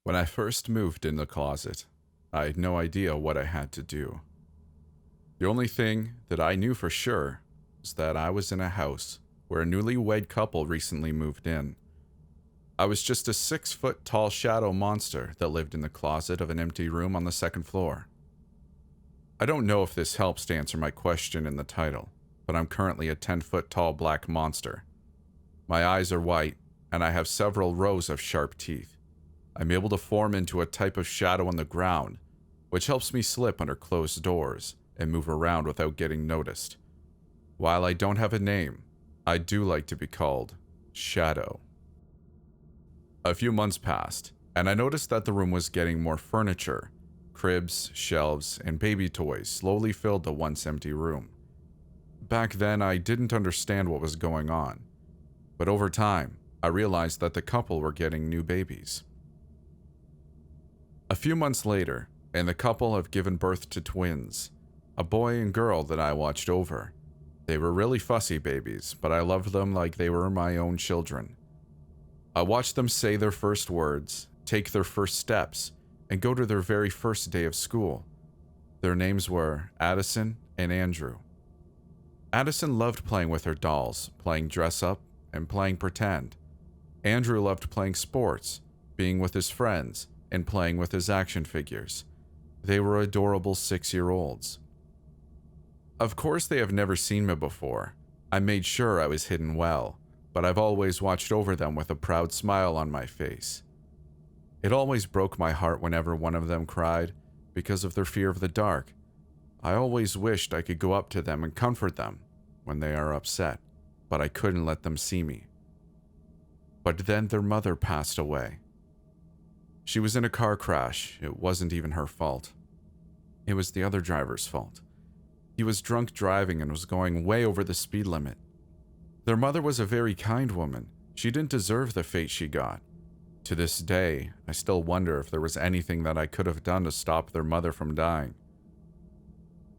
When I first moved in the closet, I had no idea what I had to do. The only thing that I knew for sure was that I was in a house where a newlywed couple recently moved in. I was just a 6-foot tall shadow monster that lived in the closet of an empty room on the second floor. I don't know if this helps to answer my question in the title, but I'm currently a 10-foot tall black monster. My eyes are white, and I have several rows of sharp teeth. I'm able to form into a type of shadow on the ground, which helps me slip under closed doors and move around without getting noticed. While I don't have a name, I do like to be called Shadow. A few months passed, and I noticed that the room was getting more furniture. Cribs, shelves, and baby toys slowly filled the once empty room. Back then, I didn't understand what was going on, but over time, I realized that the couple were getting new babies. A few months later, and the couple have given birth to twins, a boy and girl that I watched over. They were really fussy babies, but I loved them like they were my own children. I watched them say their first words, take their first steps, and go to their very first day of school. Their names were Addison and Andrew. Addison loved playing with her dolls, playing dress up, and playing pretend. Andrew loved playing sports, being with his friends, and playing with his action figures. They were adorable 6-year-olds. Of course, they have never seen me before. I made sure I was hidden well, but I've always watched over them with a proud smile on my face. It always broke my heart whenever one of them cried because of their fear of the dark. I always wished I could go up to them and comfort them when they are upset, but I couldn't let them see me. But then their mother passed away. She was in a car crash. It wasn't even her fault. It was the other driver's fault. He was drunk driving and was going way over the speed limit. Their mother was a very kind woman. She didn't deserve the fate she got. To this day, I still wonder if there was anything that I could have done to stop their mother from dying.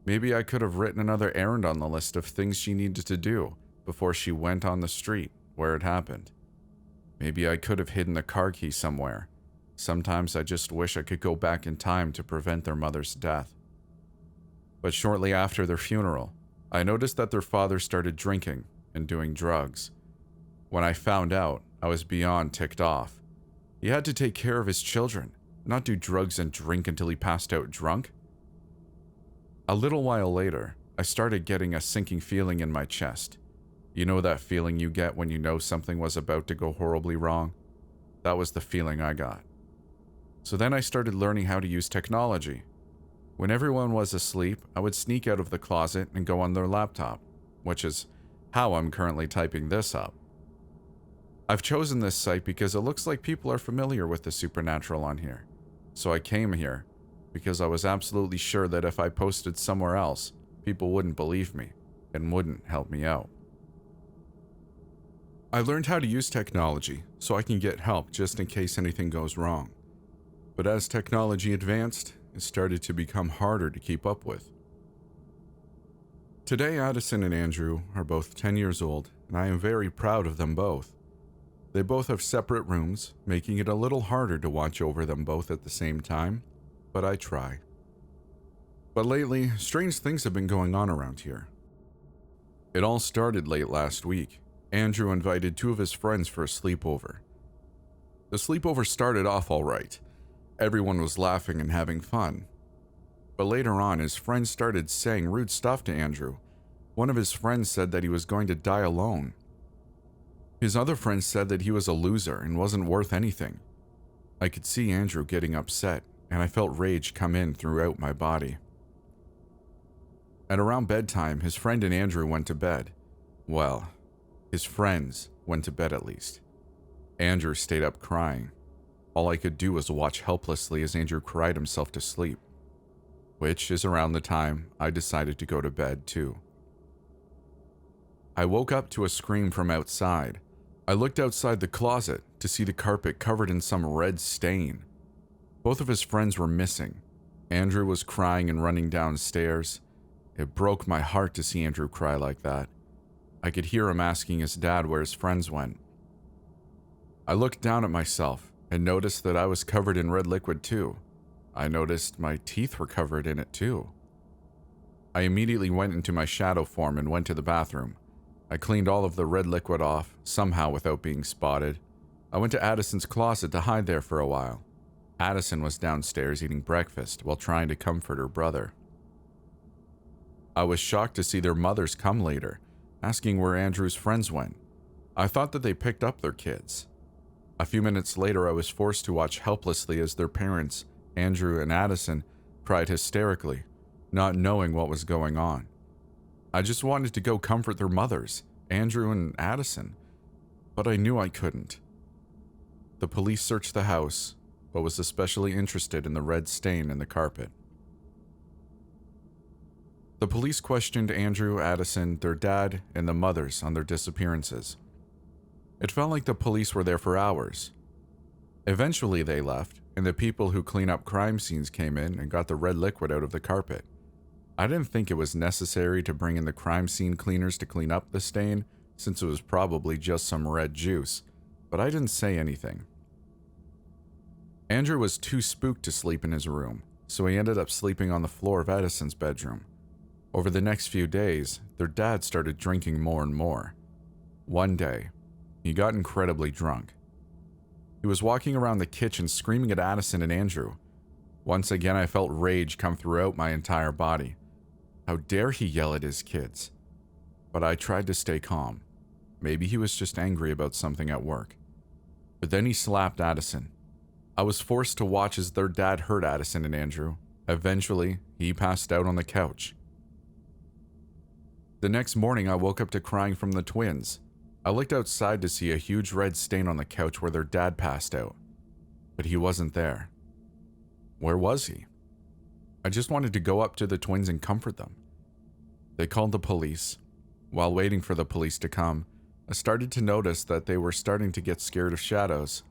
Maybe I could have written another errand on the list of things she needed to do before she went on the street where it happened. Maybe I could have hidden the car key somewhere. Sometimes I just wish I could go back in time to prevent their mother's death. But shortly after their funeral, I noticed that their father started drinking and doing drugs. When I found out, I was beyond ticked off. He had to take care of his children, not do drugs and drink until he passed out drunk. A little while later, I started getting a sinking feeling in my chest. You know that feeling you get when you know something was about to go horribly wrong? That was the feeling I got. So then I started learning how to use technology. When everyone was asleep, I would sneak out of the closet and go on their laptop, which is how I'm currently typing this up. I've chosen this site because it looks like people are familiar with the supernatural on here. So I came here because I was absolutely sure that if I posted somewhere else, people wouldn't believe me and wouldn't help me out. I learned how to use technology so I can get help just in case anything goes wrong. But as technology advanced, it started to become harder to keep up with. Today, Addison and Andrew are both 10 years old, and I am very proud of them both. They both have separate rooms, making it a little harder to watch over them both at the same time, but I try. But lately, strange things have been going on around here. It all started late last week. Andrew invited 2 of his friends for a sleepover. The sleepover started off all right. Everyone was laughing and having fun. But later on, his friends started saying rude stuff to Andrew. One of his friends said that he was going to die alone. His other friend said that he was a loser and wasn't worth anything. I could see Andrew getting upset, and I felt rage come in throughout my body. At around bedtime, his friend and Andrew went to bed. Well, his friends went to bed at least. Andrew stayed up crying. All I could do was watch helplessly as Andrew cried himself to sleep, which is around the time I decided to go to bed too. I woke up to a scream from outside. I looked outside the closet to see the carpet covered in some red stain. Both of his friends were missing. Andrew was crying and running downstairs. It broke my heart to see Andrew cry like that. I could hear him asking his dad where his friends went. I looked down at myself and noticed that I was covered in red liquid too. I noticed my teeth were covered in it too. I immediately went into my shadow form and went to the bathroom. I cleaned all of the red liquid off, somehow without being spotted. I went to Addison's closet to hide there for a while. Addison was downstairs eating breakfast while trying to comfort her brother. I was shocked to see their mothers come later, asking where Andrew's friends went. I thought that they picked up their kids. A few minutes later, I was forced to watch helplessly as their parents, Andrew and Addison, cried hysterically, not knowing what was going on. I just wanted to go comfort their mothers, Andrew and Addison, but I knew I couldn't. The police searched the house, but was especially interested in the red stain in the carpet. The police questioned Andrew, Addison, their dad, and the mothers on their disappearances. It felt like the police were there for hours. Eventually they left, and the people who clean up crime scenes came in and got the red liquid out of the carpet. I didn't think it was necessary to bring in the crime scene cleaners to clean up the stain, since it was probably just some red juice, but I didn't say anything. Andrew was too spooked to sleep in his room, so he ended up sleeping on the floor of Addison's bedroom. Over the next few days, their dad started drinking more and more. One day, he got incredibly drunk. He was walking around the kitchen screaming at Addison and Andrew. Once again, I felt rage come throughout my entire body. How dare he yell at his kids? But I tried to stay calm. Maybe he was just angry about something at work. But then he slapped Addison. I was forced to watch as their dad hurt Addison and Andrew. Eventually, he passed out on the couch. The next morning, I woke up to crying from the twins. I looked outside to see a huge red stain on the couch where their dad passed out. But he wasn't there. Where was he? I just wanted to go up to the twins and comfort them. They called the police. While waiting for the police to come, I started to notice that they were starting to get scared of shadows.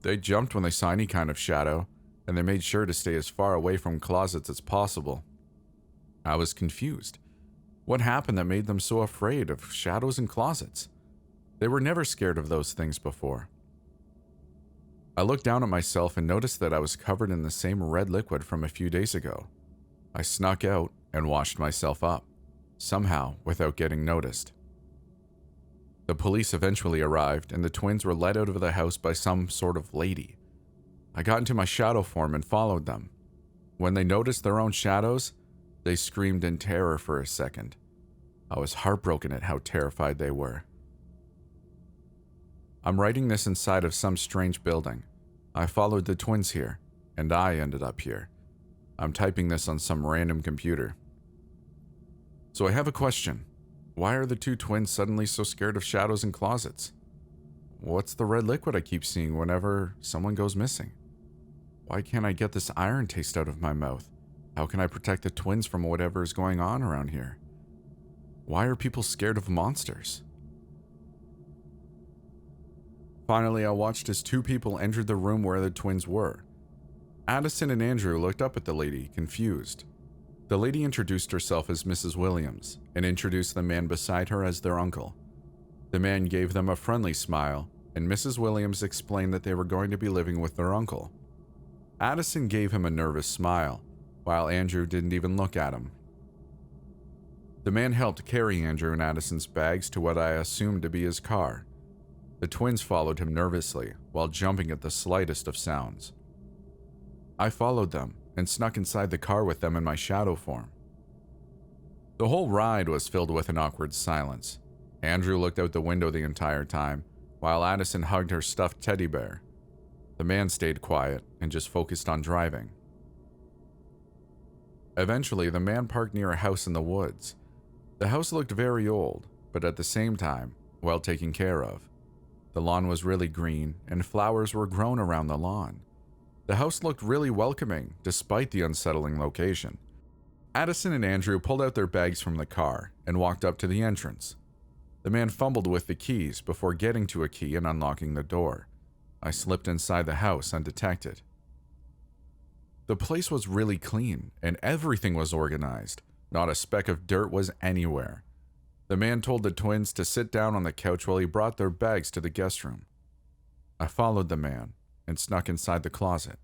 They jumped when they saw any kind of shadow, and they made sure to stay as far away from closets as possible. I was confused. What happened that made them so afraid of shadows in closets? They were never scared of those things before. I looked down at myself and noticed that I was covered in the same red liquid from a few days ago. I snuck out and washed myself up, somehow without getting noticed. The police eventually arrived, and the twins were led out of the house by some sort of lady. I got into my shadow form and followed them. When they noticed their own shadows, they screamed in terror for a second. I was heartbroken at how terrified they were. I'm writing this inside of some strange building. I followed the twins here, and I ended up here. I'm typing this on some random computer. So I have a question. Why are the two twins suddenly so scared of shadows in closets? What's the red liquid I keep seeing whenever someone goes missing? Why can't I get this iron taste out of my mouth? How can I protect the twins from whatever is going on around here? Why are people scared of monsters? Finally, I watched as two people entered the room where the twins were. Addison and Andrew looked up at the lady, confused. The lady introduced herself as Mrs. Williams and introduced the man beside her as their uncle. The man gave them a friendly smile, and Mrs. Williams explained that they were going to be living with their uncle. Addison gave him a nervous smile, while Andrew didn't even look at him. The man helped carry Andrew and Addison's bags to what I assumed to be his car. The twins followed him nervously, while jumping at the slightest of sounds. I followed them and snuck inside the car with them in my shadow form. The whole ride was filled with an awkward silence. Andrew looked out the window the entire time, while Addison hugged her stuffed teddy bear. The man stayed quiet and just focused on driving. Eventually, the man parked near a house in the woods. The house looked very old, but at the same time, well taken care of. The lawn was really green, and flowers were grown around the lawn. The house looked really welcoming, despite the unsettling location. Addison and Andrew pulled out their bags from the car and walked up to the entrance. The man fumbled with the keys before getting to a key and unlocking the door. I slipped inside the house undetected. The place was really clean, and everything was organized. Not a speck of dirt was anywhere. The man told the twins to sit down on the couch while he brought their bags to the guest room. I followed the man and snuck inside the closet.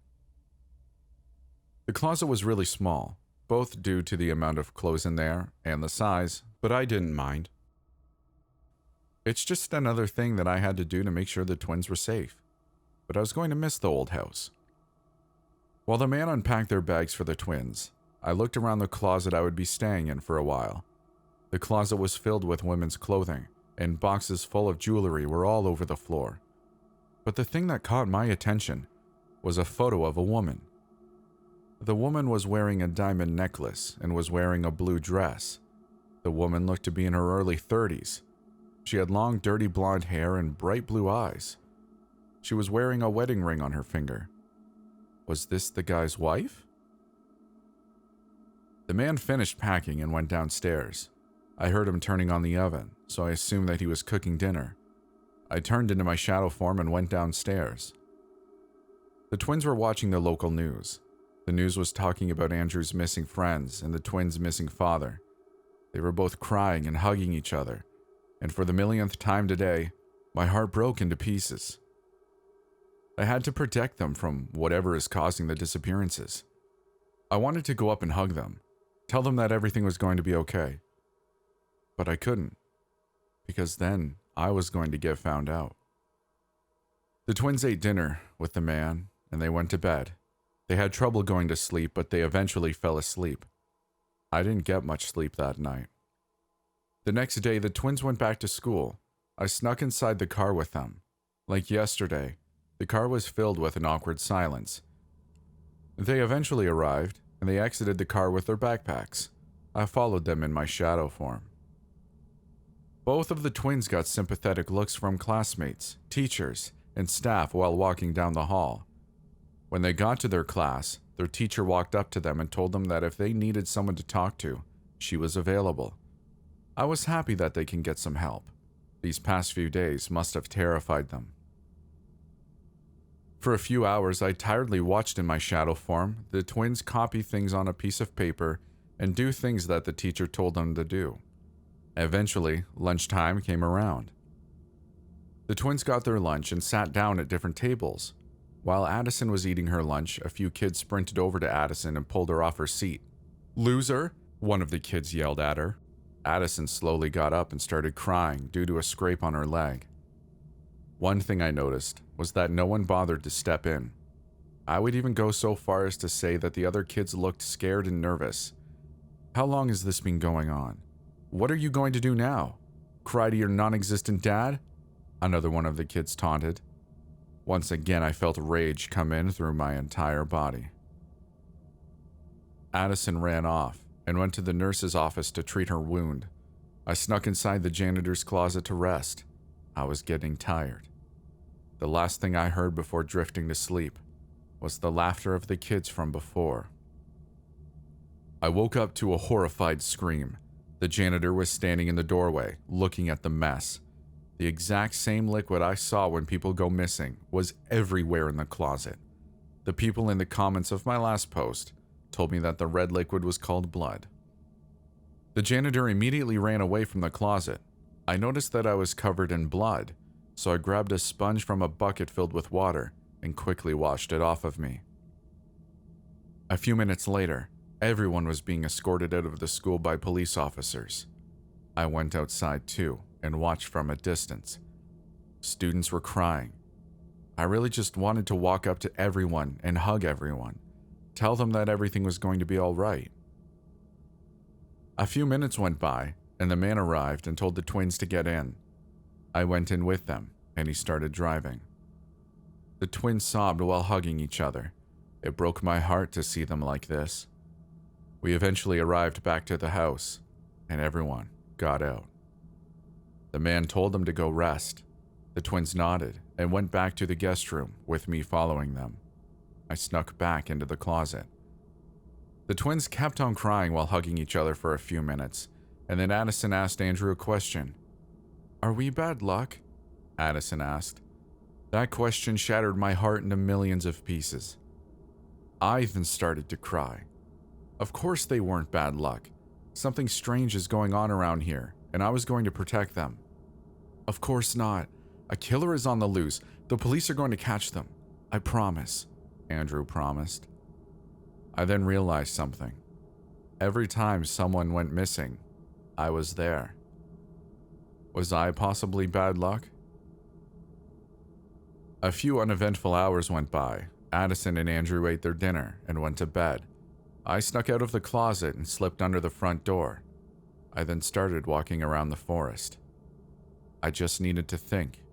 The closet was really small, both due to the amount of clothes in there and the size, but I didn't mind. It's just another thing that I had to do to make sure the twins were safe, but I was going to miss the old house. While the man unpacked their bags for the twins, I looked around the closet I would be staying in for a while. The closet was filled with women's clothing, and boxes full of jewelry were all over the floor. But the thing that caught my attention was a photo of a woman. The woman was wearing a diamond necklace and was wearing a blue dress. The woman looked to be in her early 30s. She had long, dirty blonde hair and bright blue eyes. She was wearing a wedding ring on her finger. Was this the guy's wife? The man finished packing and went downstairs. I heard him turning on the oven, so I assumed that he was cooking dinner. I turned into my shadow form and went downstairs. The twins were watching the local news. The news was talking about Andrew's missing friends and the twins' missing father. They were both crying and hugging each other, and for the millionth time today, my heart broke into pieces. I had to protect them from whatever is causing the disappearances. I wanted to go up and hug them, tell them that everything was going to be okay. But I couldn't, because then I was going to get found out. The twins ate dinner with the man, and they went to bed. They had trouble going to sleep, but they eventually fell asleep. I didn't get much sleep that night. The next day, the twins went back to school. I snuck inside the car with them. Like yesterday, the car was filled with an awkward silence. They eventually arrived, and they exited the car with their backpacks. I followed them in my shadow form. Both of the twins got sympathetic looks from classmates, teachers, and staff while walking down the hall. When they got to their class, their teacher walked up to them and told them that if they needed someone to talk to, she was available. I was happy that they can get some help. These past few days must have terrified them. For a few hours, I tiredly watched in my shadow form the twins copy things on a piece of paper and do things that the teacher told them to do. Eventually, lunchtime came around. The twins got their lunch and sat down at different tables. While Addison was eating her lunch, a few kids sprinted over to Addison and pulled her off her seat. "Loser!" one of the kids yelled at her. Addison slowly got up and started crying due to a scrape on her leg. One thing I noticed was that no one bothered to step in. I would even go so far as to say that the other kids looked scared and nervous. How long has this been going on? What are you going to do now? Cry to your non-existent dad? Another one of the kids taunted. Once again, I felt rage come in through my entire body. Addison ran off and went to the nurse's office to treat her wound. I snuck inside the janitor's closet to rest. I was getting tired. The last thing I heard before drifting to sleep was the laughter of the kids from before. I woke up to a horrified scream. The janitor was standing in the doorway, looking at the mess. The exact same liquid I saw when people go missing was everywhere in the closet. The people in the comments of my last post told me that the red liquid was called blood. The janitor immediately ran away from the closet. I noticed that I was covered in blood, so I grabbed a sponge from a bucket filled with water and quickly washed it off of me. A few minutes later, everyone was being escorted out of the school by police officers. I went outside too and watched from a distance. Students were crying. I really just wanted to walk up to everyone and hug everyone, tell them that everything was going to be all right. A few minutes went by, and the man arrived and told the twins to get in. I went in with them, and he started driving. The twins sobbed while hugging each other. It broke my heart to see them like this. We eventually arrived back to the house, and everyone got out. The man told them to go rest. The twins nodded and went back to the guest room, with me following them. I snuck back into the closet. The twins kept on crying while hugging each other for a few minutes, and then Addison asked Andrew a question. "Are we bad luck?" Addison asked. That question shattered my heart into millions of pieces. I then started to cry. Of course they weren't bad luck. Something strange is going on around here, and I was going to protect them. Of course not. A killer is on the loose. The police are going to catch them. I promise, Andrew promised. I then realized something. Every time someone went missing, I was there. Was I possibly bad luck? A few uneventful hours went by. Addison and Andrew ate their dinner and went to bed. I snuck out of the closet and slipped under the front door. I then started walking around the forest. I just needed to think.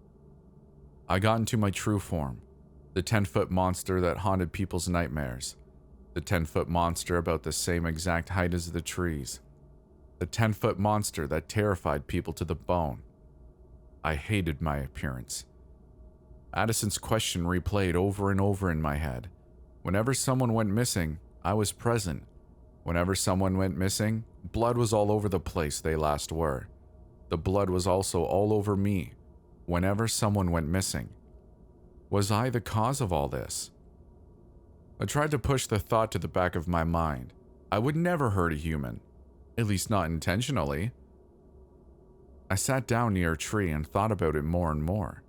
I got into my true form, the 10-foot monster that haunted people's nightmares, the 10-foot monster about the same exact height as the trees, the 10-foot monster that terrified people to the bone. I hated my appearance. Addison's question replayed over and over in my head. Whenever someone went missing, I was present. Whenever someone went missing, blood was all over the place they last were. The blood was also all over me. Whenever someone went missing. Was I the cause of all this? I tried to push the thought to the back of my mind. I would never hurt a human. At least not intentionally. I sat down near a tree and thought about it more and more.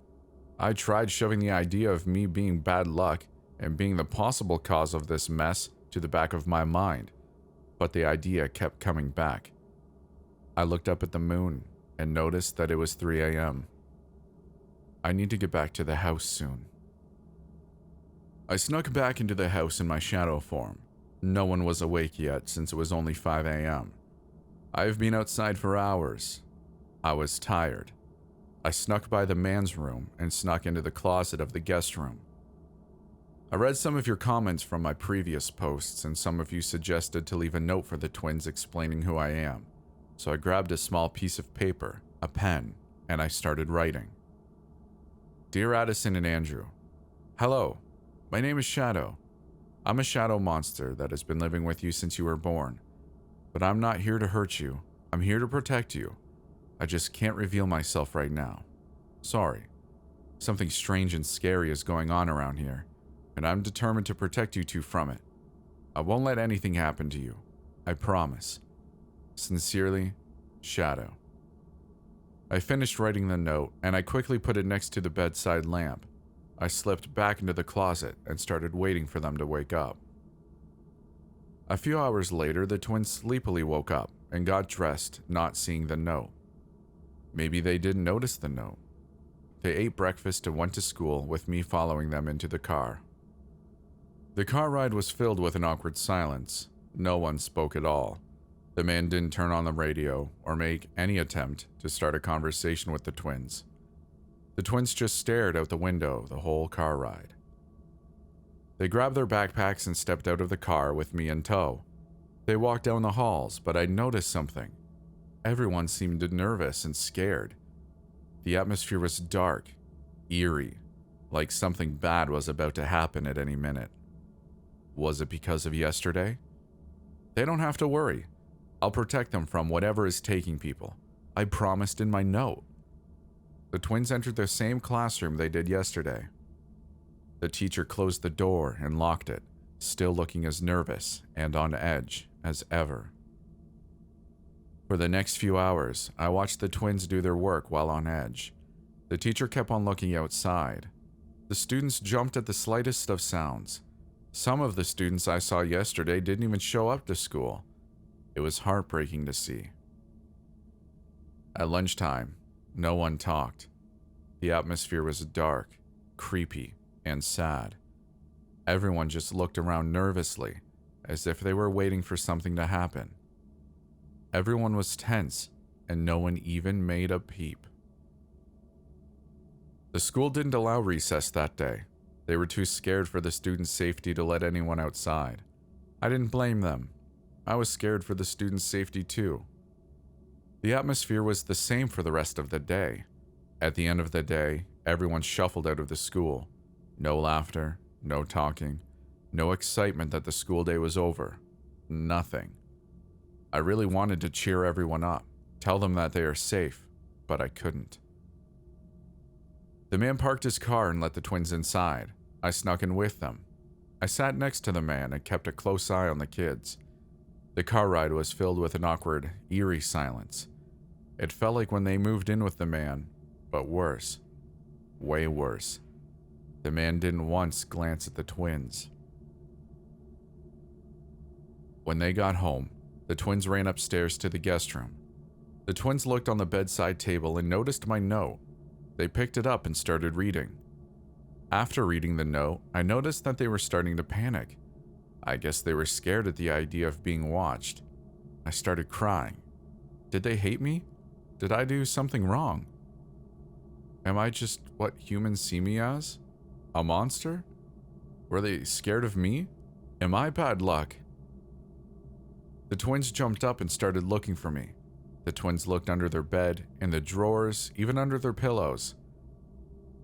I tried shoving the idea of me being bad luck and being the possible cause of this mess to the back of my mind, but the idea kept coming back. I looked up at the moon and noticed that it was 3 a.m. I need to get back to the house soon. I snuck back into the house in my shadow form. No one was awake yet since it was only 5 a.m. I've been outside for hours. I was tired. I snuck by the man's room and snuck into the closet of the guest room. I read some of your comments from my previous posts, and some of you suggested to leave a note for the twins explaining who I am. So I grabbed a small piece of paper, a pen, and I started writing. Dear Addison and Andrew, hello, my name is Shadow. I'm a shadow monster that has been living with you since you were born. But I'm not here to hurt you. I'm here to protect you. I just can't reveal myself right now. Sorry. Something strange and scary is going on around here, and I'm determined to protect you two from it. I won't let anything happen to you. I promise. Sincerely, Shadow. I finished writing the note, and I quickly put it next to the bedside lamp. I slipped back into the closet and started waiting for them to wake up. A few hours later, the twins sleepily woke up and got dressed, not seeing the note. Maybe they didn't notice the note. They ate breakfast and went to school, with me following them into the car. The car ride was filled with an awkward silence. No one spoke at all. The man didn't turn on the radio or make any attempt to start a conversation with the twins. The twins just stared out the window the whole car ride. They grabbed their backpacks and stepped out of the car with me in tow. They walked down the halls, but I noticed something. Everyone seemed nervous and scared. The atmosphere was dark, eerie, like something bad was about to happen at any minute. Was it because of yesterday? They don't have to worry. I'll protect them from whatever is taking people. I promised in my note. The twins entered the same classroom they did yesterday. The teacher closed the door and locked it, still looking as nervous and on edge as ever. For the next few hours, I watched the twins do their work while on edge. The teacher kept on looking outside. The students jumped at the slightest of sounds. Some of the students I saw yesterday didn't even show up to school. It was heartbreaking to see. At lunchtime, no one talked. The atmosphere was dark, creepy, and sad. Everyone just looked around nervously, as if they were waiting for something to happen. Everyone was tense, and no one even made a peep. The school didn't allow recess that day. They were too scared for the students' safety to let anyone outside. I didn't blame them. I was scared for the students' safety too. The atmosphere was the same for the rest of the day. At the end of the day, everyone shuffled out of the school. No laughter, no talking, no excitement that the school day was over. Nothing. I really wanted to cheer everyone up, tell them that they are safe, but I couldn't. The man parked his car and let the twins inside. I snuck in with them. I sat next to the man and kept a close eye on the kids. The car ride was filled with an awkward, eerie silence. It felt like when they moved in with the man, but worse. Way worse. The man didn't once glance at the twins. When they got home, the twins ran upstairs to the guest room. The twins looked on the bedside table and noticed my note. They picked it up and started reading. After reading the note, I noticed that they were starting to panic. I guess they were scared at the idea of being watched. I started crying. Did they hate me? Did I do something wrong? Am I just what humans see me as? A monster? Were they scared of me? Am I bad luck? The twins jumped up and started looking for me. The twins looked under their bed, in the drawers, even under their pillows.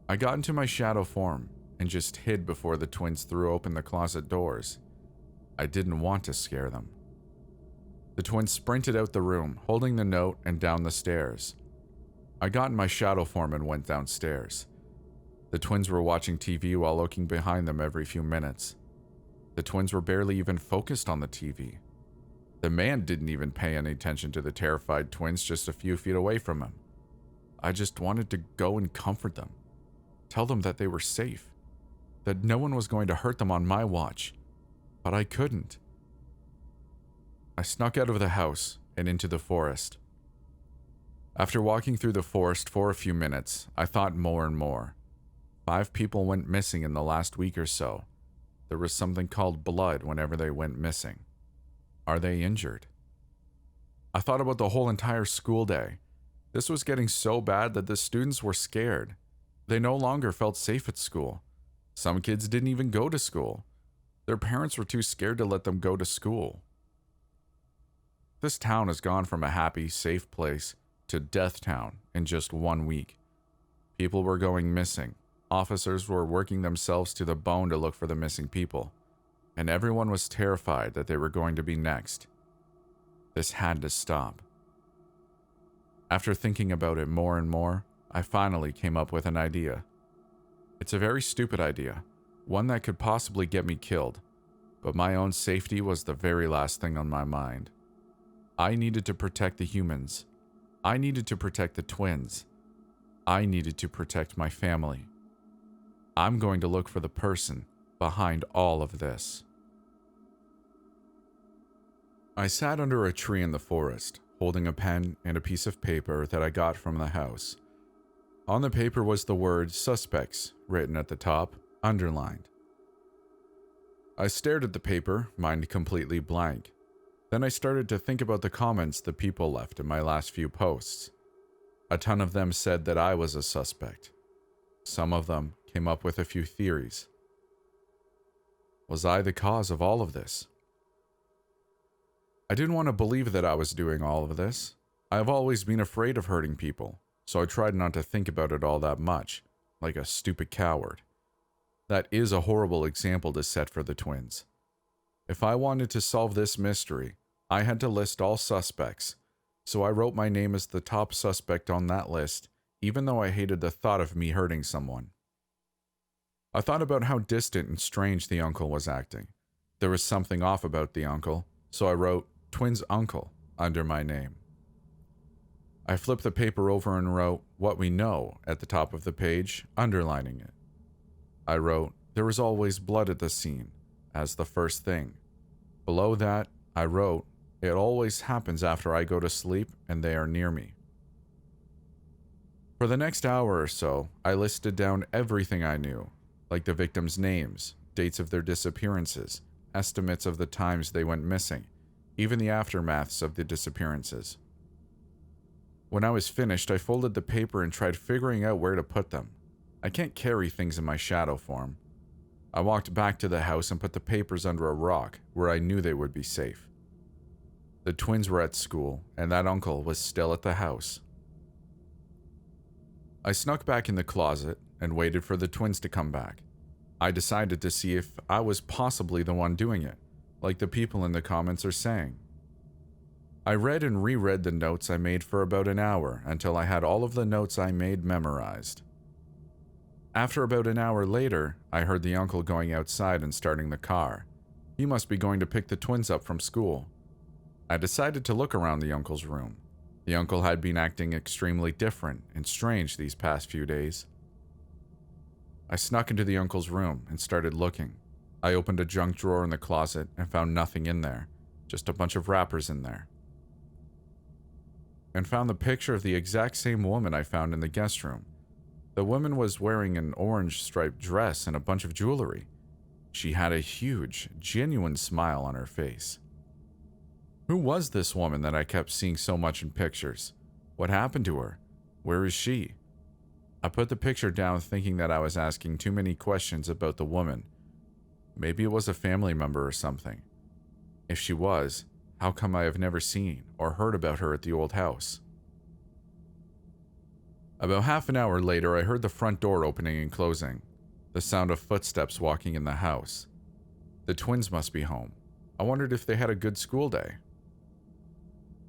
I got into my shadow form and just hid before the twins threw open the closet doors. I didn't want to scare them. The twins sprinted out the room, holding the note, and down the stairs. I got in my shadow form and went downstairs. The twins were watching TV while looking behind them every few minutes. The twins were barely even focused on the TV. The man didn't even pay any attention to the terrified twins just a few feet away from him. I just wanted to go and comfort them. Tell them that they were safe. That no one was going to hurt them on my watch. But I couldn't. I snuck out of the house and into the forest. After walking through the forest for a few minutes, I thought more and more. 5 people went missing in the last week or so. There was something called blood whenever they went missing. Are they injured? I thought about the whole entire school day. This was getting so bad that the students were scared. They no longer felt safe at school. Some kids didn't even go to school. Their parents were too scared to let them go to school. This town has gone from a happy, safe place to death town in just 1 week. People were going missing. Officers were working themselves to the bone to look for the missing people. And everyone was terrified that they were going to be next. This had to stop. After thinking about it more and more, I finally came up with an idea. It's a very stupid idea, one that could possibly get me killed, but my own safety was the very last thing on my mind. I needed to protect the humans. I needed to protect the twins. I needed to protect my family. I'm going to look for the person behind all of this. I sat under a tree in the forest, holding a pen and a piece of paper that I got from the house. On the paper was the word suspects written at the top, underlined. I stared at the paper, mind completely blank. Then I started to think about the comments the people left in my last few posts. A ton of them said that I was a suspect. Some of them came up with a few theories. Was I the cause of all of this? I didn't want to believe that I was doing all of this. I have always been afraid of hurting people, so I tried not to think about it all that much, like a stupid coward. That is a horrible example to set for the twins. If I wanted to solve this mystery, I had to list all suspects, so I wrote my name as the top suspect on that list, even though I hated the thought of me hurting someone. I thought about how distant and strange the uncle was acting. There was something off about the uncle, so I wrote Twins Uncle under my name. I flipped the paper over and wrote what we know at the top of the page, underlining it. I wrote, there was always blood at the scene, as the first thing. Below that, I wrote, it always happens after I go to sleep and they are near me. For the next hour or so, I listed down everything I knew, like the victims' names, dates of their disappearances, estimates of the times they went missing, even the aftermaths of the disappearances. When I was finished, I folded the paper and tried figuring out where to put them. I can't carry things in my shadow form. I walked back to the house and put the papers under a rock where I knew they would be safe. The twins were at school, and that uncle was still at the house. I snuck back in the closet and waited for the twins to come back. I decided to see if I was possibly the one doing it, like the people in the comments are saying. I read and reread the notes I made for about an hour until I had all of the notes I made memorized. After about an hour later, I heard the uncle going outside and starting the car. He must be going to pick the twins up from school. I decided to look around the uncle's room. The uncle had been acting extremely different and strange these past few days. I snuck into the uncle's room and started looking. I opened a junk drawer in the closet and found nothing in there, just a bunch of wrappers in there. And found the picture of the exact same woman I found in the guest room. The woman was wearing an orange striped dress and a bunch of jewelry. She had a huge, genuine smile on her face. Who was this woman that I kept seeing so much in pictures? What happened to her? Where is she? I put the picture down thinking that I was asking too many questions about the woman. Maybe it was a family member or something. If she was, how come I have never seen or heard about her at the old house? About half an hour later, I heard the front door opening and closing, the sound of footsteps walking in the house. The twins must be home. I wondered if they had a good school day.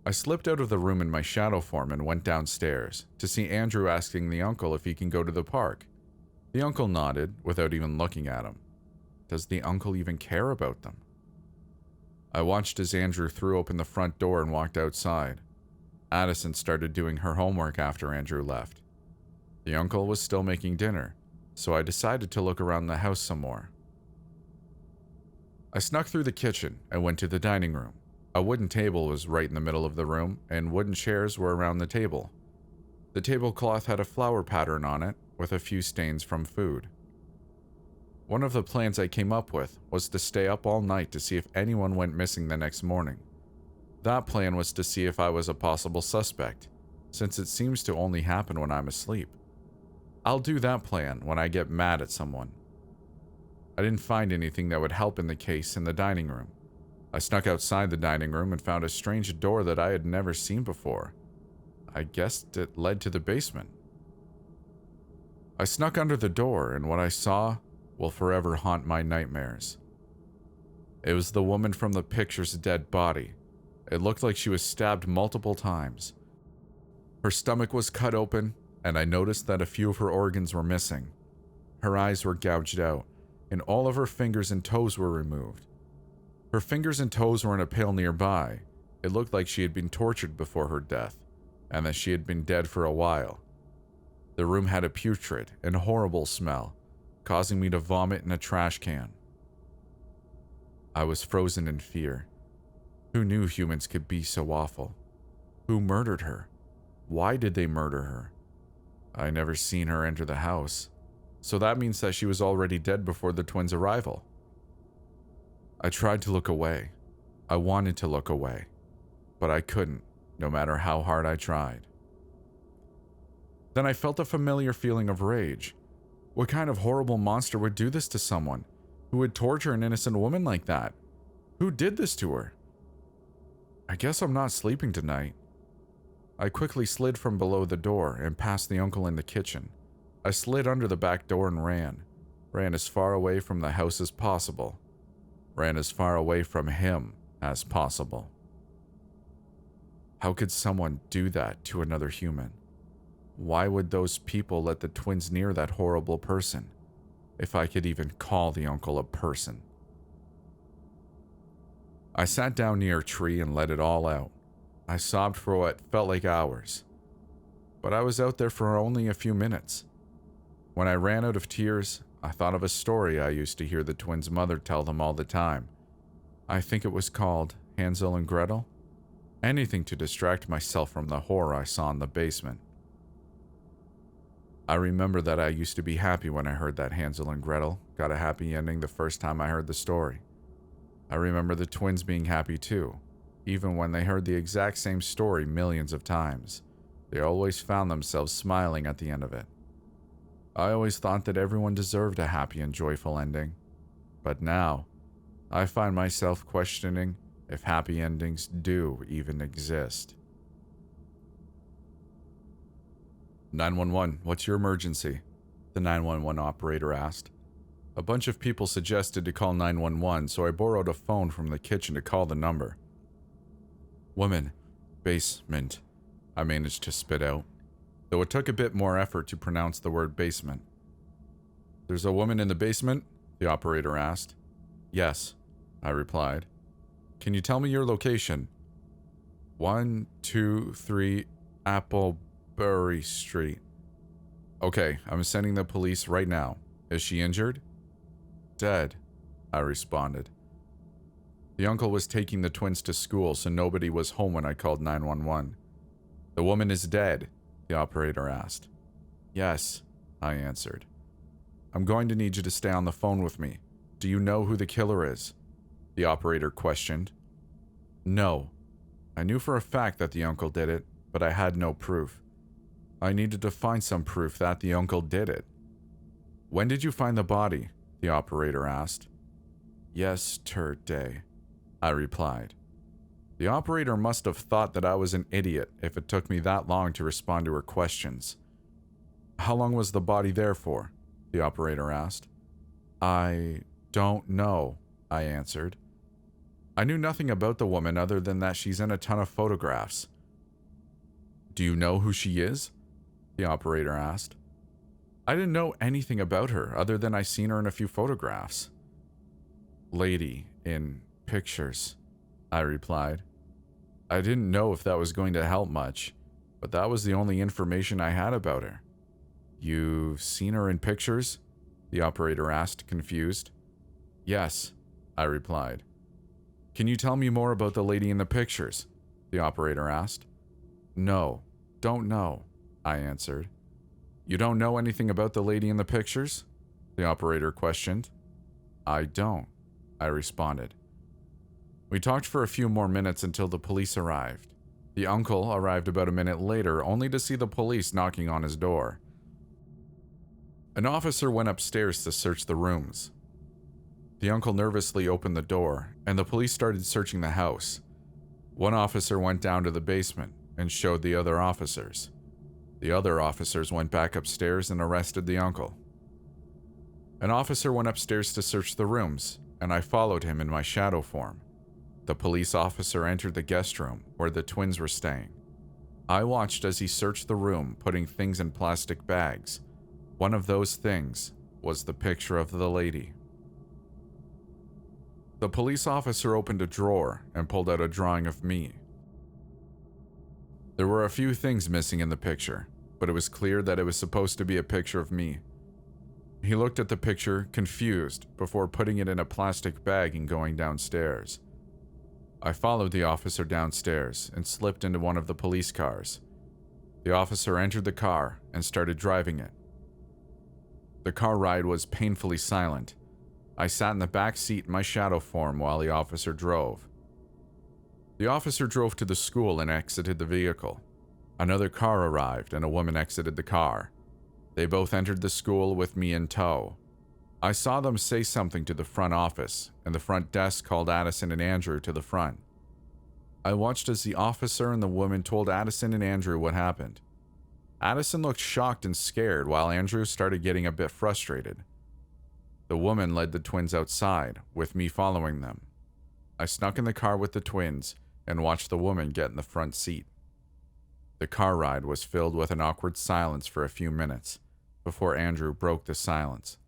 I slipped out of the room in my shadow form and went downstairs to see Andrew asking the uncle if he can go to the park. The uncle nodded without even looking at him. Does the uncle even care about them? I watched as Andrew threw open the front door and walked outside. Addison started doing her homework after Andrew left. The uncle was still making dinner, so I decided to look around the house some more. I snuck through the kitchen and went to the dining room. A wooden table was right in the middle of the room, and wooden chairs were around the table. The tablecloth had a flower pattern on it, with a few stains from food. One of the plans I came up with was to stay up all night to see if anyone went missing the next morning. That plan was to see if I was a possible suspect, since it seems to only happen when I'm asleep. I'll do that plan when I get mad at someone. I didn't find anything that would help in the case in the dining room. I snuck outside the dining room and found a strange door that I had never seen before. I guessed it led to the basement. I snuck under the door, and what I saw will forever haunt my nightmares. It was the woman from the picture's dead body. It looked like she was stabbed multiple times. Her stomach was cut open, and I noticed that a few of her organs were missing. Her eyes were gouged out, and all of her fingers and toes were removed. Her fingers and toes were in a pail nearby. It looked like she had been tortured before her death, and that she had been dead for a while. The room had a putrid and horrible smell, causing me to vomit in a trash can. I was frozen in fear. Who knew humans could be so awful? Who murdered her? Why did they murder her? I never seen her enter the house, so that means that she was already dead before the twins' arrival. I tried to look away. I wanted to look away, but I couldn't, no matter how hard I tried. Then I felt a familiar feeling of rage. What kind of horrible monster would do this to someone? Who would torture an innocent woman like that? Who did this to her? I guess I'm not sleeping tonight. I quickly slid from below the door and past the uncle in the kitchen. I slid under the back door and ran as far away from the house as possible. Ran as far away from him as possible. How could someone do that to another human? Why would those people let the twins near that horrible person, if I could even call the uncle a person? I sat down near a tree and let it all out. I sobbed for what felt like hours, but I was out there for only a few minutes. When I ran out of tears, I thought of a story I used to hear the twins' mother tell them all the time. I think it was called Hansel and Gretel. Anything to distract myself from the horror I saw in the basement. I remember that I used to be happy when I heard that Hansel and Gretel got a happy ending the first time I heard the story. I remember the twins being happy too, even when they heard the exact same story millions of times. They always found themselves smiling at the end of it. I always thought that everyone deserved a happy and joyful ending, but now I find myself questioning if happy endings do even exist. 911, what's your emergency? The 911 operator asked. A bunch of people suggested to call 911, so I borrowed a phone from the kitchen to call the number. Woman, basement, I managed to spit out, though it took a bit more effort to pronounce the word basement. There's a woman in the basement? The operator asked. Yes, I replied. Can you tell me your location? 123 Applebury Street. Okay, I'm sending the police right now. Is she injured? Dead, I responded. The uncle was taking the twins to school, so nobody was home when I called 911. The woman is dead, the operator asked. Yes, I answered. I'm going to need you to stay on the phone with me. Do you know who the killer is? The operator questioned. No. I knew for a fact that the uncle did it, but I had no proof. I needed to find some proof that the uncle did it. When did you find the body? The operator asked. Yesterday, I replied. The operator must have thought that I was an idiot if it took me that long to respond to her questions. How long was the body there for? The operator asked. I don't know, I answered. I knew nothing about the woman other than that she's in a ton of photographs. Do you know who she is? The operator asked. I didn't know anything about her other than I seen her in a few photographs. Lady in pictures, I replied. I didn't know if that was going to help much, but that was the only information I had about her. You've seen her in pictures? The operator asked, confused. Yes, I replied. Can you tell me more about the lady in the pictures? The operator asked. No, don't know, I answered. You don't know anything about the lady in the pictures? The operator questioned. I don't, I responded. We talked for a few more minutes until the police arrived. The uncle arrived about a minute later, only to see the police knocking on his door. An officer went upstairs to search the rooms. The uncle nervously opened the door, and the police started searching the house. One officer went down to the basement and showed the other officers. The other officers went back upstairs and arrested the uncle. An officer went upstairs to search the rooms, and I followed him in my shadow form. The police officer entered the guest room where the twins were staying. I watched as he searched the room, putting things in plastic bags. One of those things was the picture of the lady. The police officer opened a drawer and pulled out a drawing of me. There were a few things missing in the picture, but it was clear that it was supposed to be a picture of me. He looked at the picture, confused, before putting it in a plastic bag and going downstairs. I followed the officer downstairs and slipped into one of the police cars. The officer entered the car and started driving it. The car ride was painfully silent. I sat in the back seat in my shadow form while the officer drove. The officer drove to the school and exited the vehicle. Another car arrived and a woman exited the car. They both entered the school with me in tow. I saw them say something to the front office, and the front desk called Addison and Andrew to the front. I watched as the officer and the woman told Addison and Andrew what happened. Addison looked shocked and scared, while Andrew started getting a bit frustrated. The woman led the twins outside, with me following them. I snuck in the car with the twins and watched the woman get in the front seat. The car ride was filled with an awkward silence for a few minutes, before Andrew broke the silence.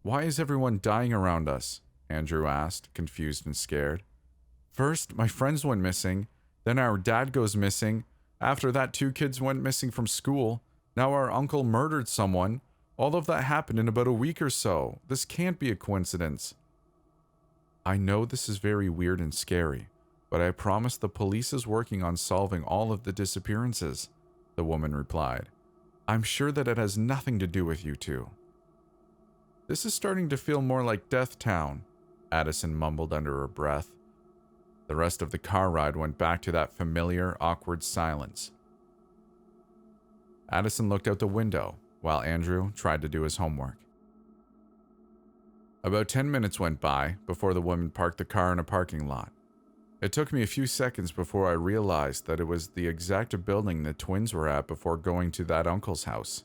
Why is everyone dying around us? Andrew asked, confused and scared. First, my friends went missing, then our dad goes missing. After that, 2 kids went missing from school. Now our uncle murdered someone. All of that happened in about a week or so. This can't be a coincidence. I know this is very weird and scary, but I promise the police is working on solving all of the disappearances, the woman replied. I'm sure that it has nothing to do with you two. This is starting to feel more like Death Town, Addison mumbled under her breath. The rest of the car ride went back to that familiar, awkward silence. Addison looked out the window, while Andrew tried to do his homework. About 10 minutes went by before the woman parked the car in a parking lot. It took me a few seconds before I realized that it was the exact building the twins were at before going to that uncle's house.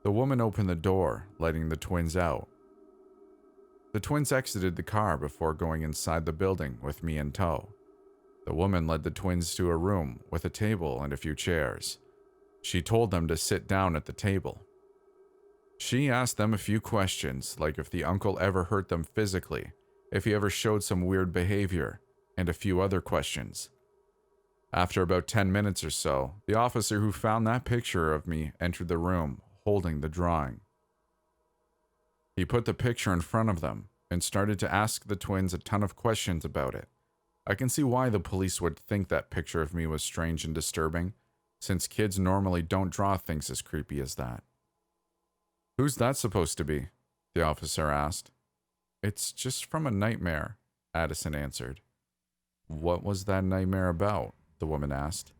The woman opened the door, letting the twins out. The twins exited the car before going inside the building with me in tow. The woman led the twins to a room with a table and a few chairs. She told them to sit down at the table. She asked them a few questions, like if the uncle ever hurt them physically, if he ever showed some weird behavior, and a few other questions. After about 10 minutes or so, the officer who found that picture of me entered the room, holding the drawing. He put the picture in front of them and started to ask the twins a ton of questions about it. I can see why the police would think that picture of me was strange and disturbing, since kids normally don't draw things as creepy as that. "Who's that supposed to be?" the officer asked. "It's just from a nightmare," Addison answered. "What was that nightmare about?" the woman asked.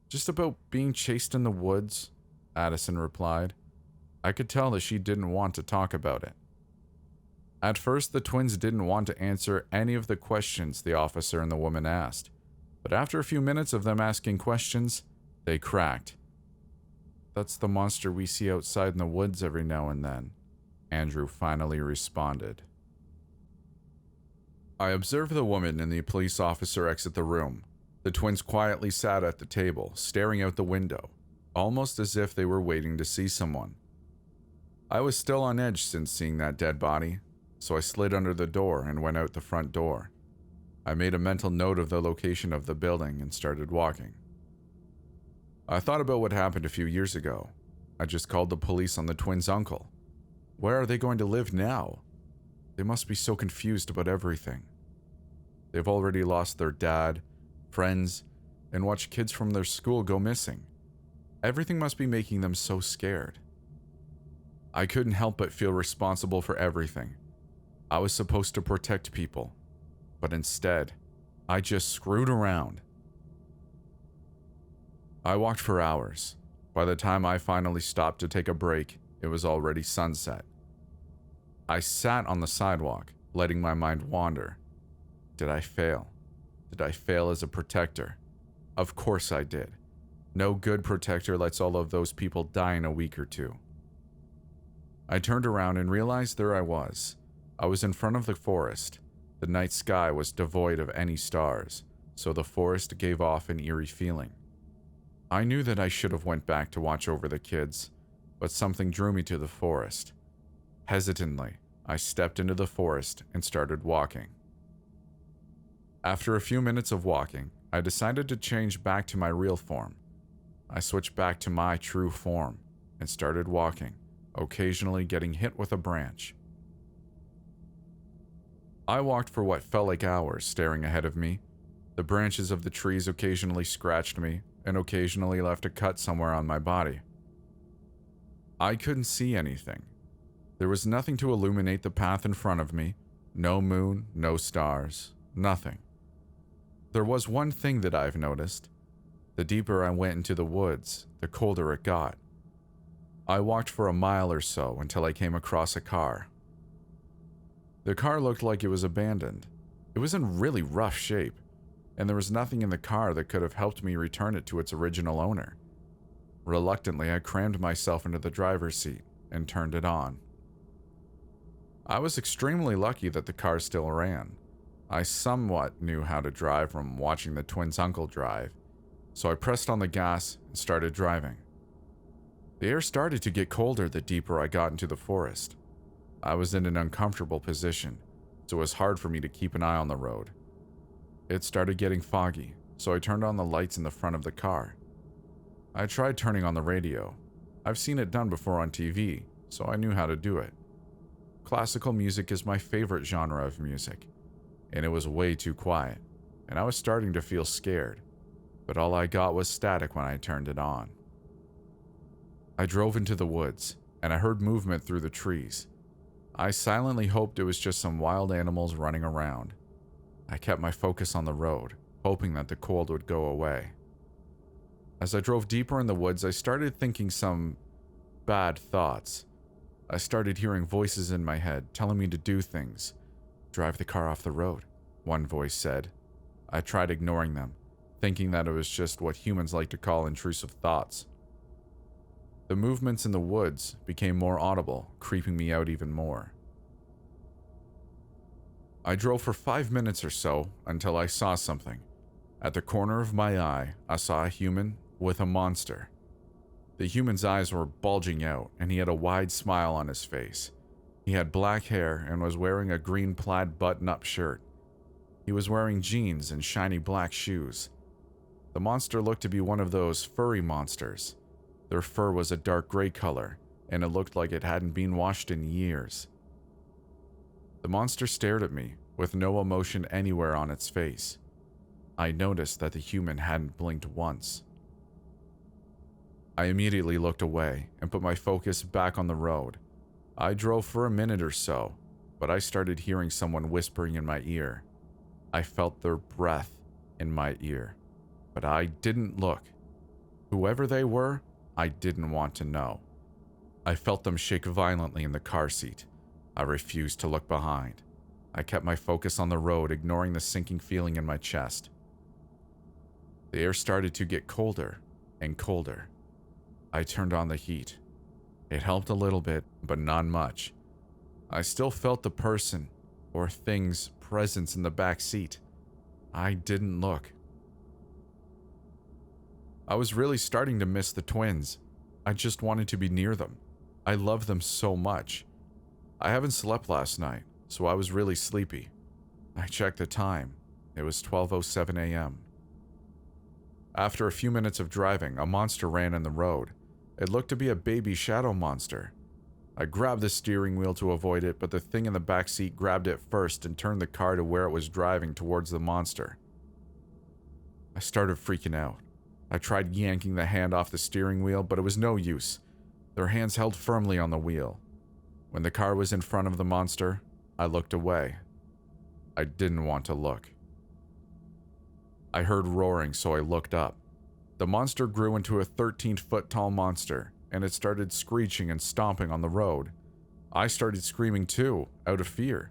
"Just about being chased in the woods," Addison replied. I could tell that she didn't want to talk about it. At first, the twins didn't want to answer any of the questions the officer and the woman asked, but after a few minutes of them asking questions, they cracked. "That's the monster we see outside in the woods every now and then," Andrew finally responded. I observed the woman and the police officer exit the room. The twins quietly sat at the table, staring out the window, almost as if they were waiting to see someone. I was still on edge since seeing that dead body, so I slid under the door and went out the front door. I made a mental note of the location of the building and started walking. I thought about what happened a few years ago. I just called the police on the twins' uncle. Where are they going to live now? They must be so confused about everything. They've already lost their dad, friends, and watched kids from their school go missing. Everything must be making them so scared. I couldn't help but feel responsible for everything. I was supposed to protect people, but instead, I just screwed around. I walked for hours. By the time I finally stopped to take a break, it was already sunset. I sat on the sidewalk, letting my mind wander. Did I fail? Did I fail as a protector? Of course I did. No good protector lets all of those people die in a week or two. I turned around and realized there I was. I was in front of the forest. The night sky was devoid of any stars, so the forest gave off an eerie feeling. I knew that I should have went back to watch over the kids, but something drew me to the forest. Hesitantly, I stepped into the forest and started walking. After a few minutes of walking, I decided to change back to my real form. I switched back to my true form and started walking, occasionally getting hit with a branch. I walked for what felt like hours, staring ahead of me. The branches of the trees occasionally scratched me and occasionally left a cut somewhere on my body. I couldn't see anything. There was nothing to illuminate the path in front of me. No moon, no stars, nothing. There was one thing that I've noticed. The deeper I went into the woods, the colder it got. I walked for a mile or so until I came across a car. The car looked like it was abandoned. It was in really rough shape, and there was nothing in the car that could have helped me return it to its original owner. Reluctantly, I crammed myself into the driver's seat and turned it on. I was extremely lucky that the car still ran. I somewhat knew how to drive from watching the twins' uncle drive, so I pressed on the gas and started driving. The air started to get colder the deeper I got into the forest. I was in an uncomfortable position, so it was hard for me to keep an eye on the road. It started getting foggy, so I turned on the lights in the front of the car. I tried turning on the radio. I've seen it done before on TV, so I knew how to do it. Classical music is my favorite genre of music, and it was way too quiet, and I was starting to feel scared, but all I got was static when I turned it on. I drove into the woods, and I heard movement through the trees. I silently hoped it was just some wild animals running around. I kept my focus on the road, hoping that the cold would go away. As I drove deeper in the woods, I started thinking some bad thoughts. I started hearing voices in my head telling me to do things. "Drive the car off the road," one voice said. I tried ignoring them, thinking that it was just what humans like to call intrusive thoughts. The movements in the woods became more audible, creeping me out even more. I drove for 5 minutes or so until I saw something. At the corner of my eye, I saw a human with a monster. The human's eyes were bulging out, and he had a wide smile on his face. He had black hair and was wearing a green plaid button-up shirt. He was wearing jeans and shiny black shoes. The monster looked to be one of those furry monsters. Their fur was a dark gray color, and it looked like it hadn't been washed in years. The monster stared at me, with no emotion anywhere on its face. I noticed that the human hadn't blinked once. I immediately looked away and put my focus back on the road. I drove for a minute or so, but I started hearing someone whispering in my ear. I felt their breath in my ear, but I didn't look. Whoever they were, I didn't want to know. I felt them shake violently in the car seat. I refused to look behind. I kept my focus on the road, ignoring the sinking feeling in my chest. The air started to get colder and colder. I turned on the heat. It helped a little bit, but not much. I still felt the person or thing's presence in the back seat. I didn't look. I was really starting to miss the twins. I just wanted to be near them. I love them so much. I haven't slept last night, so I was really sleepy. I checked the time. It was 12:07 a.m. After a few minutes of driving, a monster ran in the road. It looked to be a baby shadow monster. I grabbed the steering wheel to avoid it, but the thing in the back seat grabbed it first and turned the car to where it was driving towards the monster. I started freaking out. I tried yanking the hand off the steering wheel, but it was no use. Their hands held firmly on the wheel. When the car was in front of the monster, I looked away. I didn't want to look. I heard roaring, so I looked up. The monster grew into a 13-foot tall monster, and it started screeching and stomping on the road. I started screaming too, out of fear.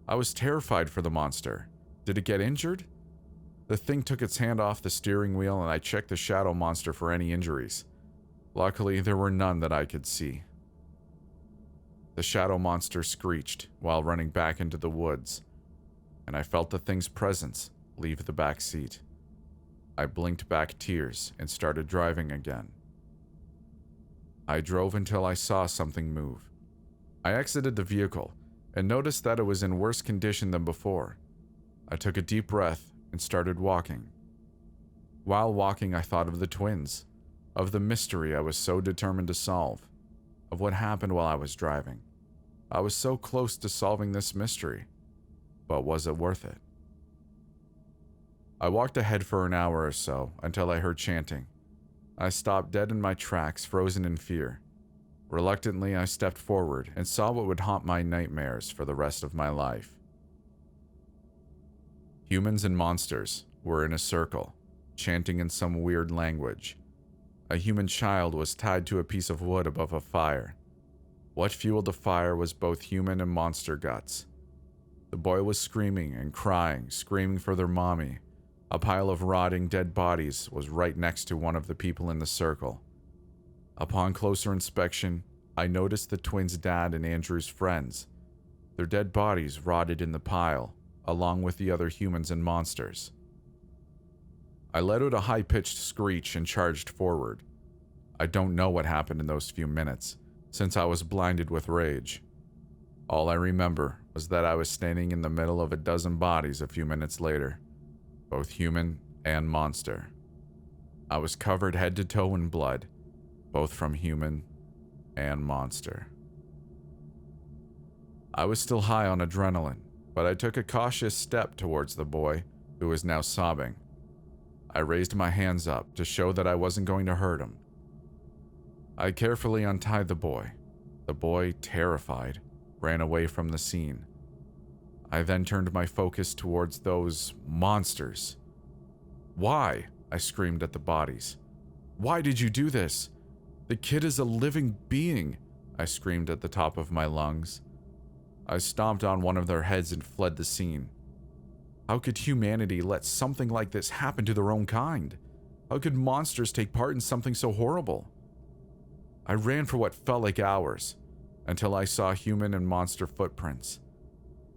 I was terrified for the monster. Did it get injured? The thing took its hand off the steering wheel, and I checked the shadow monster for any injuries. Luckily, there were none that I could see. The shadow monster screeched while running back into the woods, and I felt the thing's presence leave the back seat. I blinked back tears and started driving again. I drove until I saw something move. I exited the vehicle and noticed that it was in worse condition than before. I took a deep breath and started walking. While walking, I thought of the twins, of the mystery I was so determined to solve, of what happened while I was driving. I was so close to solving this mystery, but was it worth it? I walked ahead for an hour or so until I heard chanting. I stopped dead in my tracks, frozen in fear. Reluctantly, I stepped forward and saw what would haunt my nightmares for the rest of my life. Humans and monsters were in a circle, chanting in some weird language. A human child was tied to a piece of wood above a fire. What fueled the fire was both human and monster guts. The boy was screaming and crying, screaming for their mommy. A pile of rotting dead bodies was right next to one of the people in the circle. Upon closer inspection, I noticed the twins' dad and Andrew's friends. Their dead bodies rotted in the pile, along with the other humans and monsters. I let out a high-pitched screech and charged forward. I don't know what happened in those few minutes, since I was blinded with rage. All I remember was that I was standing in the middle of a dozen bodies a few minutes later, both human and monster. I was covered head to toe in blood, both from human and monster. I was still high on adrenaline, but I took a cautious step towards the boy, who was now sobbing. I raised my hands up to show that I wasn't going to hurt him. I carefully untied the boy. The boy, terrified, ran away from the scene. I then turned my focus towards those monsters. "Why?" I screamed at the bodies. "Why did you do this? The kid is a living being," I screamed at the top of my lungs. I stomped on one of their heads and fled the scene. How could humanity let something like this happen to their own kind? How could monsters take part in something so horrible? I ran for what felt like hours, until I saw human and monster footprints.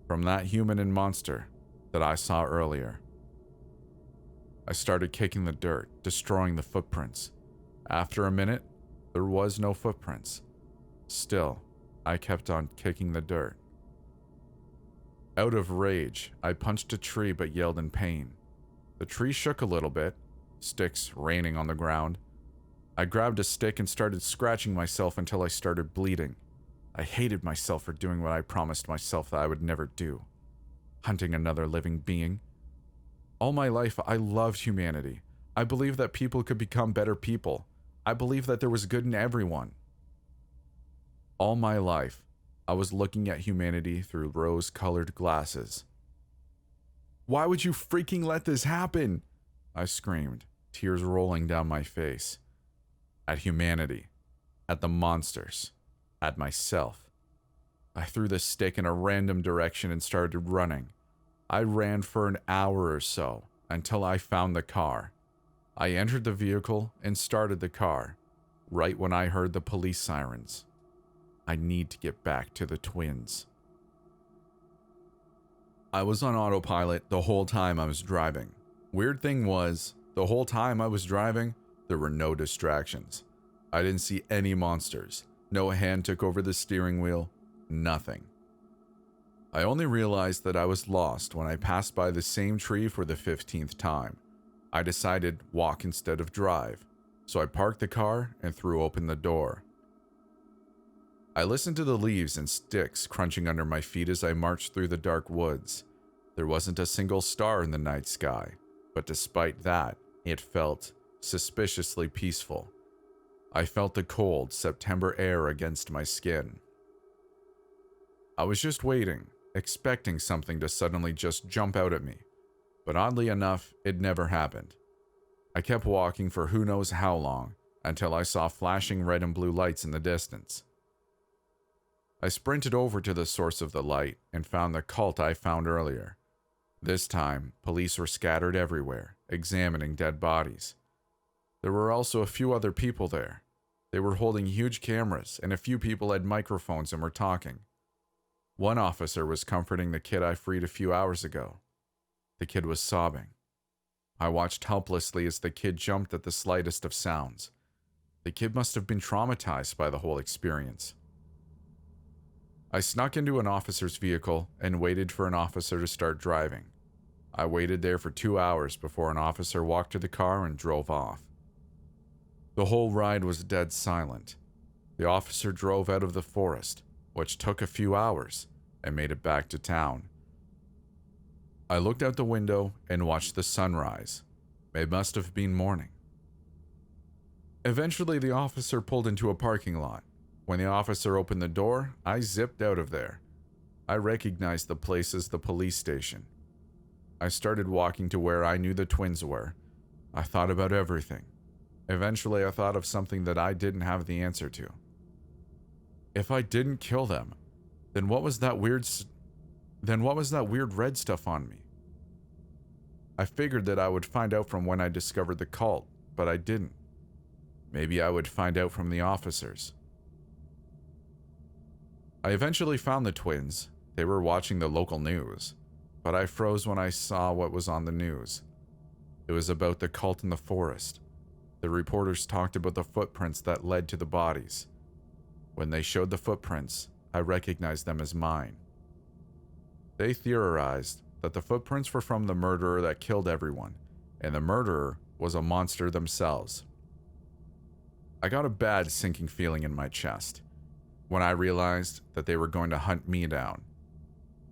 From that human and monster that I saw earlier. I started kicking the dirt, destroying the footprints. After a minute, there was no footprints. Still, I kept on kicking the dirt. Out of rage, I punched a tree but yelled in pain. The tree shook a little bit, sticks raining on the ground. I grabbed a stick and started scratching myself until I started bleeding. I hated myself for doing what I promised myself that I would never do. Hunting another living being. All my life, I loved humanity. I believed that people could become better people. I believed that there was good in everyone. All my life, I was looking at humanity through rose-colored glasses. Why would you freaking let this happen? I screamed, tears rolling down my face. At humanity. At the monsters. At myself. I threw the stick in a random direction and started running. I ran for an hour or so until I found the car. I entered the vehicle and started the car, right when I heard the police sirens. I need to get back to the twins. I was on autopilot the whole time I was driving. Weird thing was, the whole time I was driving, there were no distractions. I didn't see any monsters. No hand took over the steering wheel. Nothing. I only realized that I was lost when I passed by the same tree for the 15th time. I decided walk instead of drive, so I parked the car and threw open the door. I listened to the leaves and sticks crunching under my feet as I marched through the dark woods. There wasn't a single star in the night sky, but despite that, it felt suspiciously peaceful. I felt the cold September air against my skin. I was just waiting, expecting something to suddenly just jump out at me, but oddly enough, it never happened. I kept walking for who knows how long, until I saw flashing red and blue lights in the distance. I sprinted over to the source of the light and found the cult I found earlier. This time, police were scattered everywhere, examining dead bodies. There were also a few other people there. They were holding huge cameras, and a few people had microphones and were talking. One officer was comforting the kid I freed a few hours ago. The kid was sobbing. I watched helplessly as the kid jumped at the slightest of sounds. The kid must have been traumatized by the whole experience. I snuck into an officer's vehicle and waited for an officer to start driving. I waited there for 2 hours before an officer walked to the car and drove off. The whole ride was dead silent. The officer drove out of the forest, which took a few hours, and made it back to town. I looked out the window and watched the sunrise. It must have been morning. Eventually, the officer pulled into a parking lot. When the officer opened the door, I zipped out of there. I recognized the place as the police station. I started walking to where I knew the twins were. I thought about everything. Eventually, I thought of something that I didn't have the answer to. If I didn't kill them, then what was that weird red stuff on me? I figured that I would find out from when I discovered the cult, but I didn't. Maybe I would find out from the officers. I eventually found the twins. They were watching the local news, but I froze when I saw what was on the news. It was about the cult in the forest. The reporters talked about the footprints that led to the bodies. When they showed the footprints, I recognized them as mine. They theorized that the footprints were from the murderer that killed everyone, and the murderer was a monster themselves. I got a bad sinking feeling in my chest when I realized that they were going to hunt me down.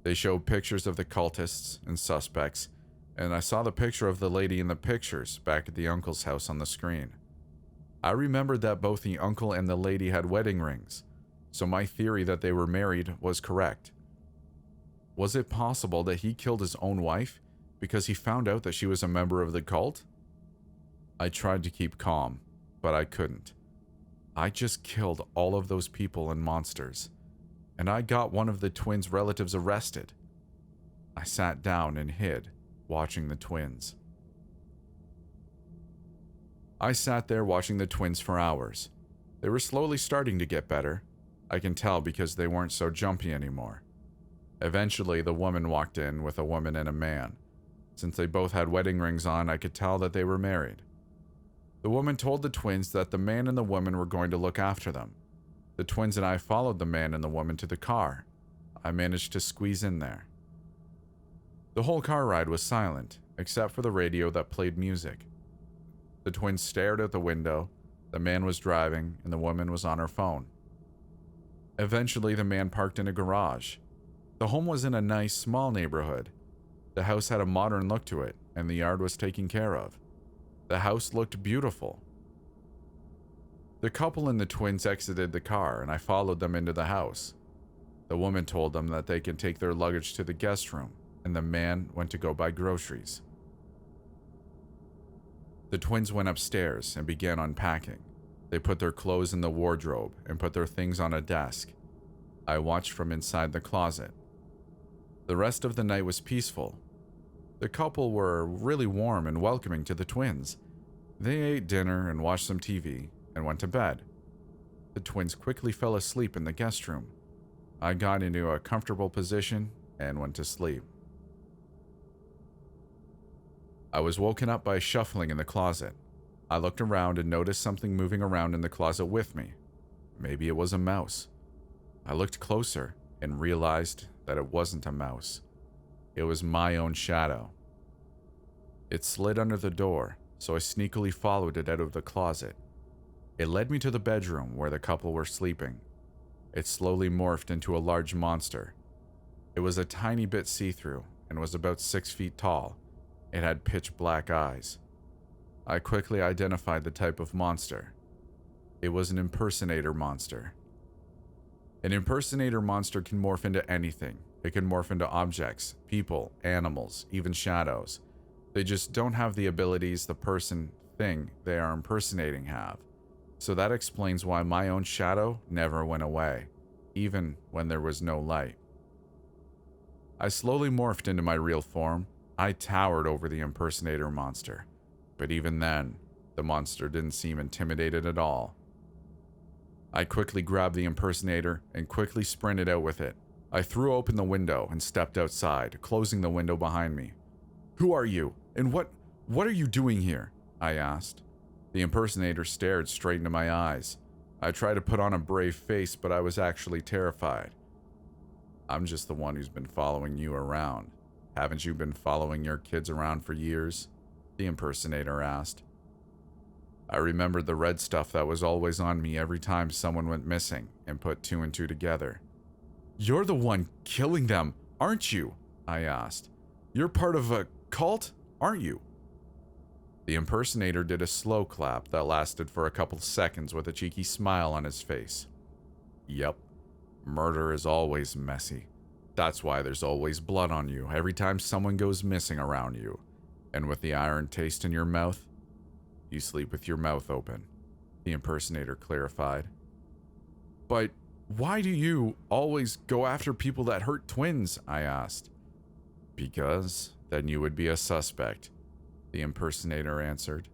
They showed pictures of the cultists and suspects, and I saw the picture of the lady in the pictures back at the uncle's house on the screen. I remembered that both the uncle and the lady had wedding rings, so my theory that they were married was correct. Was it possible that he killed his own wife because he found out that she was a member of the cult? I tried to keep calm, but I couldn't. I just killed all of those people and monsters, and I got one of the twins' relatives arrested. I sat down and hid, watching the twins. I sat there watching the twins for hours. They were slowly starting to get better. I can tell because they weren't so jumpy anymore. Eventually, the woman walked in with a woman and a man. Since they both had wedding rings on, I could tell that they were married. The woman told the twins that the man and the woman were going to look after them. The twins and I followed the man and the woman to the car. I managed to squeeze in there. The whole car ride was silent, except for the radio that played music. The twins stared out the window, the man was driving, and the woman was on her phone. Eventually, the man parked in a garage. The home was in a nice, small neighborhood. The house had a modern look to it, and the yard was taken care of. The house looked beautiful. The couple and the twins exited the car, and I followed them into the house. The woman told them that they could take their luggage to the guest room, and the man went to go buy groceries. The twins went upstairs and began unpacking. They put their clothes in the wardrobe and put their things on a desk. I watched from inside the closet. The rest of the night was peaceful. The couple were really warm and welcoming to the twins. They ate dinner and watched some TV and went to bed. The twins quickly fell asleep in the guest room. I got into a comfortable position and went to sleep. I was woken up by shuffling in the closet. I looked around and noticed something moving around in the closet with me. Maybe it was a mouse. I looked closer and realized that it wasn't a mouse. It was my own shadow. It slid under the door, so I sneakily followed it out of the closet. It led me to the bedroom where the couple were sleeping. It slowly morphed into a large monster. It was a tiny bit see-through and was about 6 feet tall. It had pitch black eyes. I quickly identified the type of monster. It was an impersonator monster. An impersonator monster can morph into anything. It can morph into objects, people, animals, even shadows. They just don't have the abilities the person, thing they are impersonating have. So that explains why my own shadow never went away, even when there was no light. I slowly morphed into my real form. I towered over the impersonator monster. But even then, the monster didn't seem intimidated at all. I quickly grabbed the impersonator and quickly sprinted out with it. I threw open the window and stepped outside, closing the window behind me. "Who are you? And what are you doing here?" I asked. The impersonator stared straight into my eyes. I tried to put on a brave face, but I was actually terrified. "I'm just the one who's been following you around. Haven't you been following your kids around for years?" the impersonator asked. I remembered the red stuff that was always on me every time someone went missing and put two and two together. "You're the one killing them, aren't you?" I asked. "You're part of a cult, aren't you?" The impersonator did a slow clap that lasted for a couple seconds with a cheeky smile on his face. "Yep, murder is always messy. That's why there's always blood on you every time someone goes missing around you. And with the iron taste in your mouth, you sleep with your mouth open," the impersonator clarified. "But why do you always go after people that hurt twins?" I asked. "Because then you would be a suspect," the impersonator answered.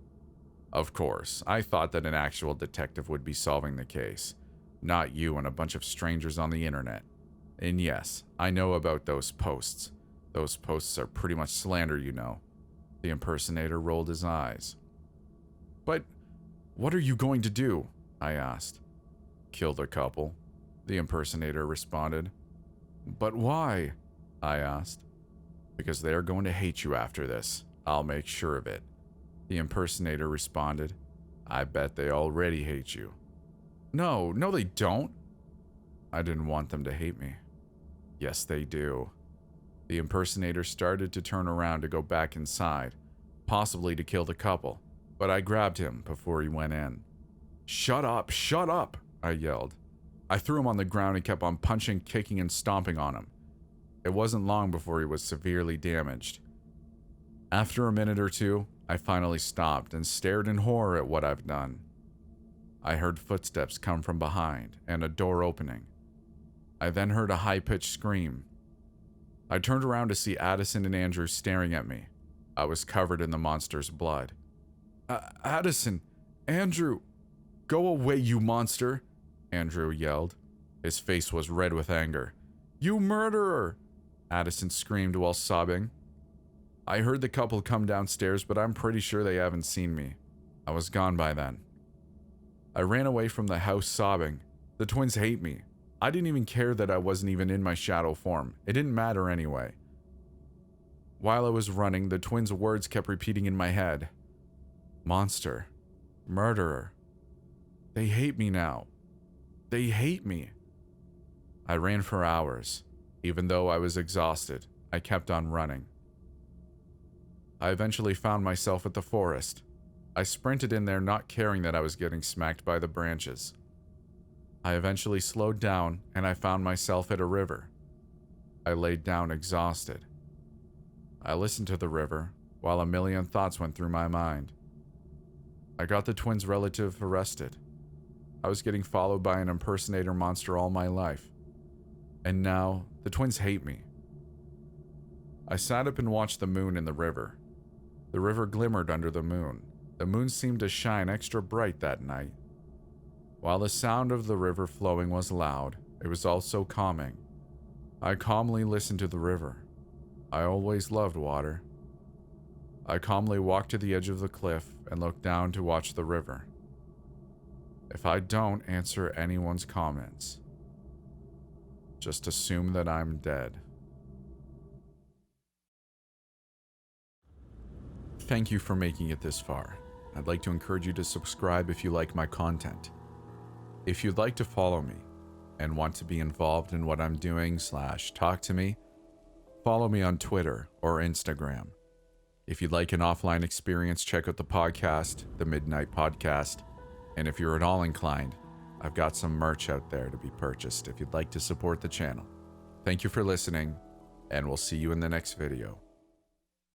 Of course, I thought that an actual detective would be solving the case, not you and a bunch of strangers on the internet. And yes, I know about those posts. Those posts are pretty much slander, you know. The impersonator rolled his eyes. "But what are you going to do?" I asked. "Kill the couple," the impersonator responded. "But why?" I asked. "Because they are going to hate you after this. I'll make sure of it," the impersonator responded. "I bet they already hate you." No, they don't." "I didn't want them to hate me." "Yes, they do." The impersonator started to turn around to go back inside, possibly to kill the couple, but I grabbed him before he went in. Shut up, I yelled. I threw him on the ground and kept on punching, kicking, and stomping on him. It wasn't long before he was severely damaged. After a minute or two, I finally stopped and stared in horror at what I've done. I heard footsteps come from behind and a door opening. I then heard a high-pitched scream. I turned around to see Addison and Andrew staring at me. I was covered in the monster's blood. Addison, Andrew, go away, you monster, Andrew yelled. His face was red with anger. You murderer, Addison screamed while sobbing. I heard the couple come downstairs, but I'm pretty sure they haven't seen me. I was gone by then. I ran away from the house sobbing. The twins hate me. I didn't even care that I wasn't even in my shadow form. It didn't matter anyway. While I was running, the twins' words kept repeating in my head. Monster. Murderer. They hate me now. They hate me. I ran for hours. Even though I was exhausted, I kept on running. I eventually found myself at the forest. I sprinted in there, not caring that I was getting smacked by the branches. I eventually slowed down and I found myself at a river. I laid down exhausted. I listened to the river while a million thoughts went through my mind. I got the twins' relative arrested. I was getting followed by an impersonator monster all my life. And now, the twins hate me. I sat up and watched the moon in the river. The river glimmered under the moon. The moon seemed to shine extra bright that night. While the sound of the river flowing was loud, it was also calming. I calmly listened to the river. I always loved water. I calmly walked to the edge of the cliff and looked down to watch the river. If I don't answer anyone's comments, just assume that I'm dead. Thank you for making it this far. I'd like to encourage you to subscribe if you like my content. If you'd like to follow me and want to be involved in what I'm doing / talk to me, follow me on Twitter or Instagram. If you'd like an offline experience, check out the podcast, The Midnight Podcast. And if you're at all inclined, I've got some merch out there to be purchased if you'd like to support the channel. Thank you for listening, and we'll see you in the next video.